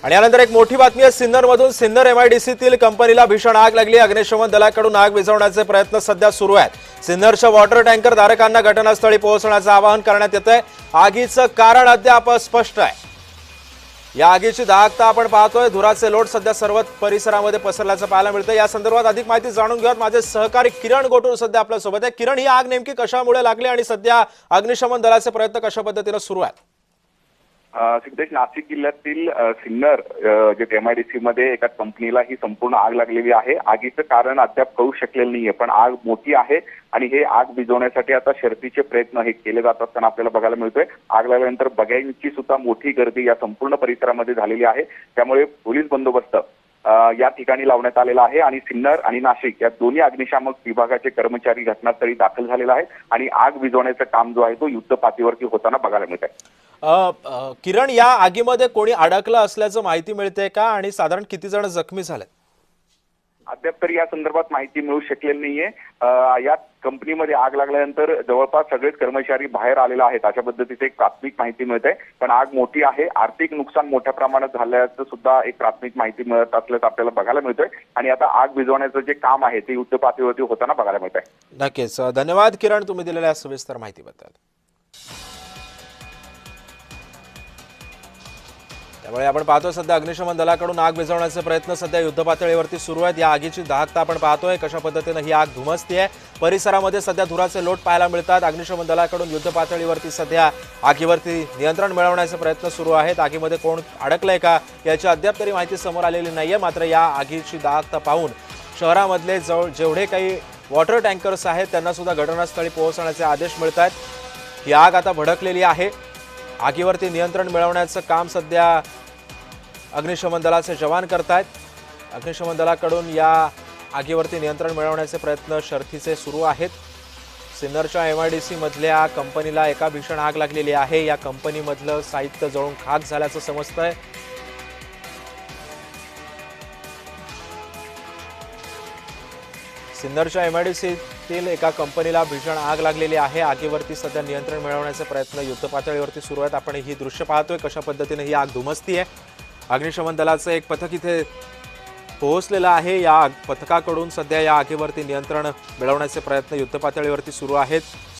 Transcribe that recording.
आणि यानंतर एक मोठी बातमी आहे सिन्नरमधून। सिन्नर एमआयडीसीतील कंपनीला भीषण आग लागली। अग्निशमन दलाकडून आग विझवण्याचे प्रयत्न सध्या सुरू आहेत। सिन्नरच्या वॉटर टँकर धारकांना घटनास्थळी पोहोचण्याचं आवाहन करण्यात येतंय। आगीचं कारण अद्याप स्पष्ट आहे। या आगीची दाहकता आपण पाहतोय। धुराचे लोट सध्या सर्व परिसरामध्ये पसरल्याचं पाहायला मिळतंय। या संदर्भात अधिक माहिती जाणून घेऊयात। माझे सहकारी किरण गोटूर सध्या आपल्या सोबत आहे। किरण, ही आग नेमकी कशामुळे लागली आणि सध्या अग्निशमन दलाचे प्रयत्न कशा पद्धतीने सुरू आहेत? सिद्धेश, नाशिक जिल्ह्यातील सिन्नर जे एमआयडीसी मध्ये एका कंपनीला ही संपूर्ण आग लागलेली आहे। आगीचं कारण अद्याप कळू शकलेलं नाहीये, पण आग मोठी आहे आणि हे आग विझवण्यासाठी आता शर्थीचे प्रयत्न हे केले जात असताना आपल्याला बघायला मिळतोय। आग लागल्यानंतर बघायची सुद्धा मोठी गर्दी या संपूर्ण परिसरामध्ये झालेली आहे। त्यामुळे पोलीस बंदोबस्त या ठिकाणी लावण्यात आलेला आहे आणि सिन्नर आणि नाशिक या दोन्ही अग्निशामक विभागाचे कर्मचारी घटनास्थळी दाखल झालेले आहेत आणि आग विझवण्याचं काम जो आहे तो युद्ध पातळीवरती होताना बघायला मिळत आहे। किरण, या आगीमध्ये कोणी अडकलं असल्याचं माहिती मिळते का आणि साधारण किती जण जखमी झाले? अद्याप तरी या संदर्भात माहिती मिळू शकलेली नाहीये। या कंपनीमध्ये आग लागल्यानंतर जवळपास सगळेच कर्मचारी बाहेर आलेले आहेत अशा पद्धतीची एक प्राथमिक माहिती मिळते। पण आग मोठी आहे, आर्थिक नुकसान मोठ्या प्रमाणात झाल्याचं सुद्धा एक प्राथमिक माहिती मिळत असल्याचं आपल्याला बघायला मिळतंय आणि आता आग विझवण्याचं जे काम आहे ते युद्ध पातळीवरती होताना बघायला मिळत आहे। नक्कीच, धन्यवाद किरण, तुम्ही दिलेल्या सविस्तर माहितीबद्दल। त्यामुळे आपण पाहतोय सध्या अग्निशमन दलाकडून आग विझवण्याचे प्रयत्न सध्या युद्ध पातळीवरती सुरू आहेत। या आगीची दाहकता आपण पाहतोय, कशा पद्धतीने ही आग धुमसतीये। परिसरामध्ये सध्या धुराचे लोट पाहायला मिळतात। अग्निशमन दलाकडून युद्ध पातळीवरती सध्या आगीवरती नियंत्रण मिळवण्याचे प्रयत्न सुरू आहेत। आगीमध्ये कोण अडकलंय का याची अद्याप तरी माहिती समोर आलेली नाहीये। मात्र या आगीची दाहकता पाहून शहरामधले जेवढे काही वॉटर टँकर्स आहेत त्यांना सुद्धा घटनास्थळी पोहोचण्याचे आदेश मिळत आहेत। ही आग आता भडकलेली आहे। आगीवरती नियंत्रण मिळवण्याचं काम सध्या अग्निशमन दलाचे जवान करतायत। अग्निशमन दलाकडून या आगीवरती नियंत्रण मिळवण्याचे प्रयत्न शर्थीचे सुरू आहेत। सिन्नरच्या एमआयडीसी मधल्या कंपनीला एका भीषण आग लागलेली आहे। या कंपनीमधलं साहित्य जळून खाक झाल्याचं समजतंय। सिन्नरच्या एमआयडीसीतील एका कंपनीला भीषण आग लागलेली आहे। आगीवरती सध्या नियंत्रण मिळवण्याचे प्रयत्न युद्ध पातळीवरती सुरू आहेत। आपण ही दृश्य पाहतोय, कशा पद्धतीने ही आग धुमसतीये। अग्निशमन दलाचं एक पथक इथे पोहोचलेलं आहे। या पथकाकडून सध्या या आगीवरती नियंत्रण मिळवण्याचे प्रयत्न युद्ध पातळीवरती सुरू आहेत।